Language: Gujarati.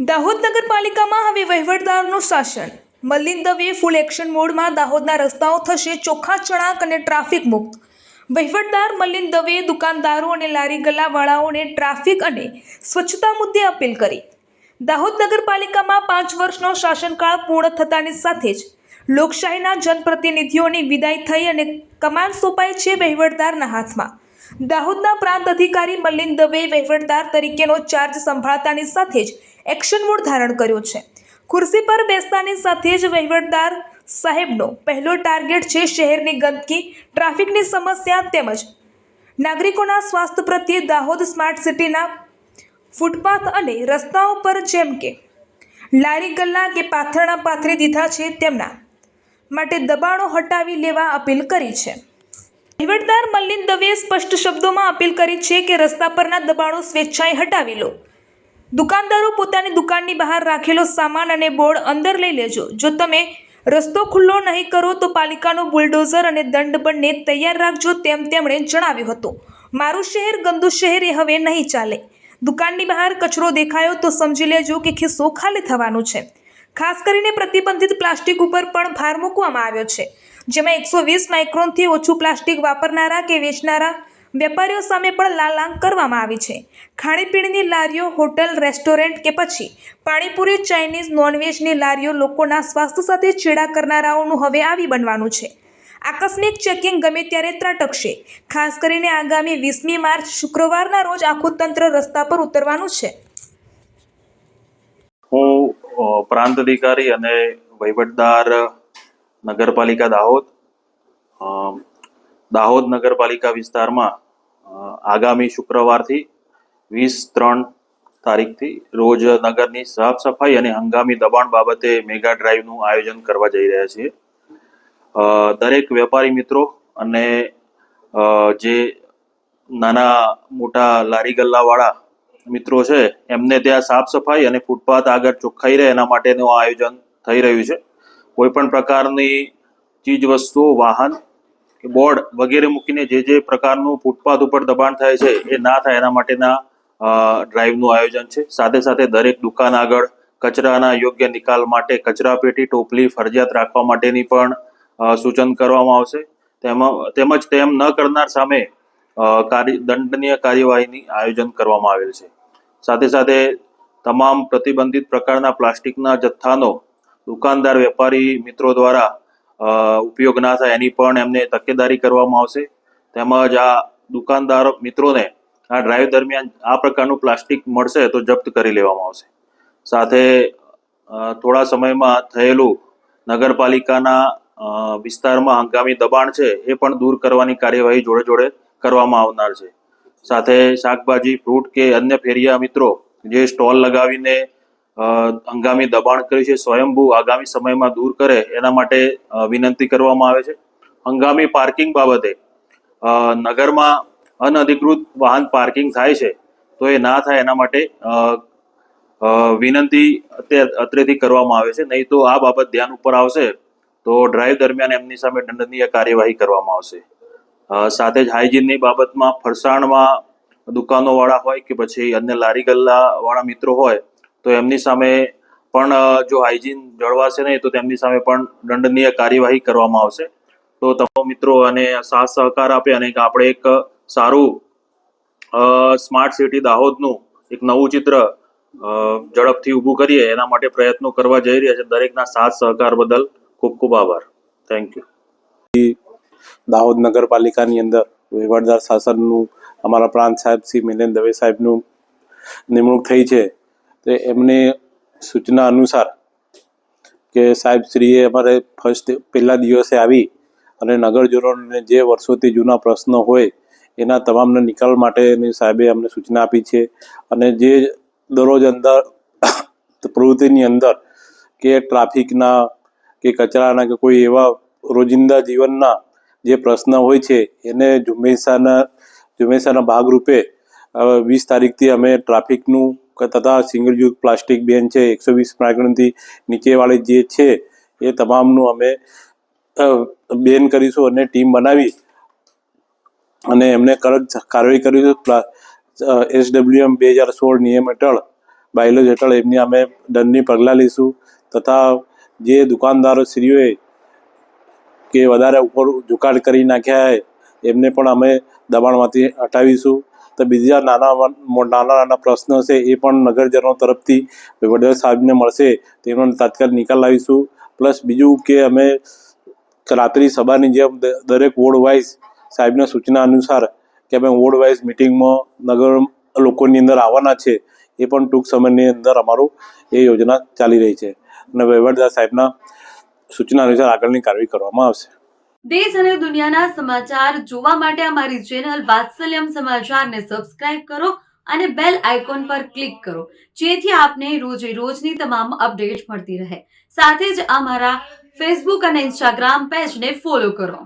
દાહોદ નગરપાલિકામાં હવે વહીવટદારનું શાસન. મલિન દવે ફૂલ એક્શન મોડમાં. દાહોદના રસ્તાઓ થશે ચોખ્ખા ચણાક અને ટ્રાફિક મુક્ત. વહીવટદાર મલિન દવેએ દુકાનદારો અને લારી ગલ્લાવાળાઓને ટ્રાફિક અને સ્વચ્છતા મુદ્દે અપીલ કરી. દાહોદ નગરપાલિકામાં 5 વર્ષનો શાસનકાળ પૂર્ણ થતાની સાથે જ લોકશાહીના જનપ્રતિનિધિઓની વિદાય થઈ અને કમાન સોંપાઈ છે વહીવટદારના હાથમાં. દાહોદના પ્રાંત અધિકારી મલિન દવેએ વહીવટદાર તરીકેનો ચાર્જ સંભાળતાની સાથે જ એક્શન મોડ ધારણ કર્યો છે. ખુરશી પર બેસતાની સાથે જ વહીવટદાર સાહેબનો પહેલો ટાર્ગેટ છે શહેરની ગંદકી, ટ્રાફિકની સમસ્યા તેમજ નાગરિકોના સ્વાસ્થ્ય પ્રત્યે. દાહોદ સ્માર્ટ સિટીના ફૂટપાથ અને રસ્તાઓ પર જેમ કે લારી ગલ્લા કે પાથરણા પાથરી દીધા છે તેમના માટે દબાણો હટાવી લેવા અપીલ કરી છે. વહીવટદાર મલિન દવેએ સ્પષ્ટ શબ્દોમાં અપીલ કરી છે કે રસ્તા પરના દબાણો સ્વેચ્છાએ હટાવી લો. દુકાનદારો પોતાની દુકાનની બહાર રાખેલો સામાન અને બોર્ડ અંદર લઈ લેજો. જો તમે રસ્તો ખુલ્લો નહીં કરો તો પાલિકાનો બુલડોઝર અને દંડ બંને તૈયાર રાખજો તેમ તેમણે જણાવ્યું હતું. મારું શહેર ગંદુ શહેર એ હવે નહીં ચાલે. દુકાનની બહાર કચરો દેખાયો તો સમજી લેજો કે ખિસ્સો ખાલી થવાનું છે. ખાસ કરીને પ્રતિબંધિત પ્લાસ્ટિક ઉપર પણ ભાર મૂકવામાં આવ્યો છે, જેમાં 120 માઇક્રોનથી ઓછું પ્લાસ્ટિક વાપરનારા કે વેચનારા વેપારીઓ સામે પણ લાલાંક કરવામાં આવી છે. ખાણીપીણીની લારીઓ, હોટલ, રેસ્ટોરન્ટ કે પછી પાણીપુરી, ચાઇનીઝ, નોનવેજની લારીઓ લોકોના સ્વાસ્થ્ય સાથે ચેડા કરનારાઓનું હવે આવી બનવાનું છે. આકસ્મિક ચેકિંગ ગમે ત્યારે ત્રાટકશે. ખાસ કરીને આગામી 20મી માર્ચ શુક્રવારના રોજ આખું તંત્ર રસ્તા પર ઉતરવાનું છે. હું પ્રાંત અધિકારી અને વહીવટદાર નગરપાલિકા દાહોદ નગરપાલિકા વિસ્તારમાં આગામી શુક્રવારથી 20/3 તારીખથી રોજ નગરની સાફ સફાઈ અને હંગામી દબાણ બાબતે મેગા ડ્રાઈવનું આયોજન કરવા જઈ રહ્યા છીએ. દરેક વેપારી મિત્રો અને જે નાના મોટા લારી ગલ્લાવાળા મિત્રો છે એમને ત્યાં સાફ સફાઈ અને ફૂટપાથ આગળ ચોખ્ખાઈ રહે એના માટેનું આયોજન થઈ રહ્યું છે. કોઈ પણ પ્રકારની ચીજ વસ્તુઓ, વાહન કે બોર્ડ વગેરે મૂકીને જે પ્રકારનું ફૂટપાથ ઉપર દબાણ થાય છે એ ના થાય એના માટેના ડ્રાઈવનું આયોજન છે. સાથે સાથે દરેક દુકાન આગળ કચરાના યોગ્ય નિકાલ માટે કચરા પેટી, ટોપલી ફરજિયાત રાખવા માટેની પણ સૂચન કરવામાં આવશે. તેમજ તેમ ન કરનાર સામે દંડનીય કાર્યવાહીની આયોજન કરવામાં આવેલ છે. સાથે સાથે તમામ પ્રતિબંધિત પ્રકારના પ્લાસ્ટિકના જથ્થાનો દુકાનદાર વેપારી મિત્રો દ્વારા ઉપયોગ ના થાય એની પણ એમને તકેદારી કરવામાં આવશે. તેમજ આ દુકાનદાર મિત્રોને આ ડ્રાઈવ દરમિયાન આ પ્રકારનું પ્લાસ્ટિક મળશે તો જપ્ત કરી લેવામાં આવશે. સાથે થોડા સમયમાં થયેલું નગરપાલિકાના વિસ્તારમાં હંગામી દબાણ છે એ પણ દૂર કરવાની કાર્યવાહી જોડે જોડે કરવામાં આવનાર છે. સાથે શાકભાજી, ફ્રૂટ કે અન્ય ફેરિયા મિત્રો જે સ્ટોલ લગાવીને હંગામી દબાણ કર્યું છે સ્વયંભૂ આગામી સમયમાં દૂર કરે એના માટે વિનંતી કરવામાં આવે છે. હંગામી પાર્કિંગ બાબતે નગરમાં અનધિકૃત વાહન પાર્કિંગ થાય છે તો એ ના થાય એના માટે વિનંતી અત્રેથી કરવામાં આવે છે. નહીં તો આ બાબત ધ્યાન ઉપર આવશે તો ડ્રાઈવ દરમિયાન એમની સામે દંડનીય કાર્યવાહી કરવામાં આવશે. સાથે જ હાઇજીનની બાબતમાં ફરસાણમાં દુકાનોવાળા હોય કે પછી અન્ય લારી ગલ્લાવાળા મિત્રો હોય તો એમની સામે પણ જો હાઇજીન જળવાશે નહીં તો તેમની સામે પણ દંડનીય કાર્યવાહી કરવામાં આવશે. તો તમામ મિત્રો અને સાથ સહકાર આપે અને આપણે એક સારું સ્માર્ટ સિટી દાહોદનું એક નવું ચિત્ર ઝડપથી ઊભું કરીએ એના માટે પ્રયત્નો કરવા જઈ રહ્યા છે. દરેકના સાથ સહકાર બદલ ખૂબ ખૂબ આભાર. Thank you. દાહોદ નગરપાલિકાની અંદર વહીવટદાર શાસનનું અમારા પ્રાંત સાહેબ શ્રી મલિન દવે સાહેબનું નિમણૂક થઈ છે. તો એમની સૂચના અનુસાર કે સાહેબશ્રીએ અમારે પહેલા દિવસે આવી અને નગરજનોને જે વર્ષોથી જૂના પ્રશ્નો હોય એના તમામના નિકાલ માટેની સાહેબે અમને સૂચના આપી છે. અને જે દરરોજ અંદર પ્રવૃત્તિની અંદર કે ટ્રાફિકના કે કચરાના કે કોઈ એવા રોજિંદા જીવનના જે પ્રશ્ન હોય છે એને ઝુંબેશાના ભાગરૂપે 20 તારીખથી અમે ટ્રાફિકનું તથા સિંગલ યુઝ પ્લાસ્ટિક બેન છે 120 માઇક્રોનથી નીચેવાળી જે છે એ તમામનું અમે બેન કરીશું અને ટીમ બનાવી અને એમને કડક કાર્યવાહી કરીશું. SWM 2016 નિયમ હેઠળ બાયલોજ હેઠળ એમની અમે દંડની પગલાં લઈશું તથા જે દુકાનદારો શ્રીઓએ કે વધારે ઉપર જુગાડ કરી નાખ્યા હોય એમને પણ અમે દબાણમાંથી હટાવીશું. તો બીજા નાના પ્રશ્નો છે એ પણ નગરજનો તરફથી વહીવટદાર સાહેબને મળશે તેનો તાત્કાલિક નિકાલ લાવીશું. પ્લસ બીજું કે અમે રાત્રિ સભાની જેમ દરેક વોર્ડ વાઇઝ સાહેબના સૂચના અનુસાર કે અમે વોર્ડ વાઇઝ મિટિંગમાં નગર લોકોની અંદર આવવાના છે એ પણ ટૂંક સમયની અંદર અમારું એ યોજના ચાલી રહી છે અને વહીવટદાર સાહેબના સૂચના અનુસાર આગળની કાર્યવાહી કરવામાં આવશે. દેશ અને દુનિયાના સમાચાર જોવા માટે અમારી ચેનલ વાત્સલ્યમ સમાચારને સબસ્ક્રાઇબ કરો અને બેલ આઇકોન પર ક્લિક કરો, જેથી આપને રોજે રોજની તમામ અપડેટ મળતી રહે. સાથે જ અમારા ફેસબુક અને ઇન્સ્ટાગ્રામ પેજને ફોલો કરો.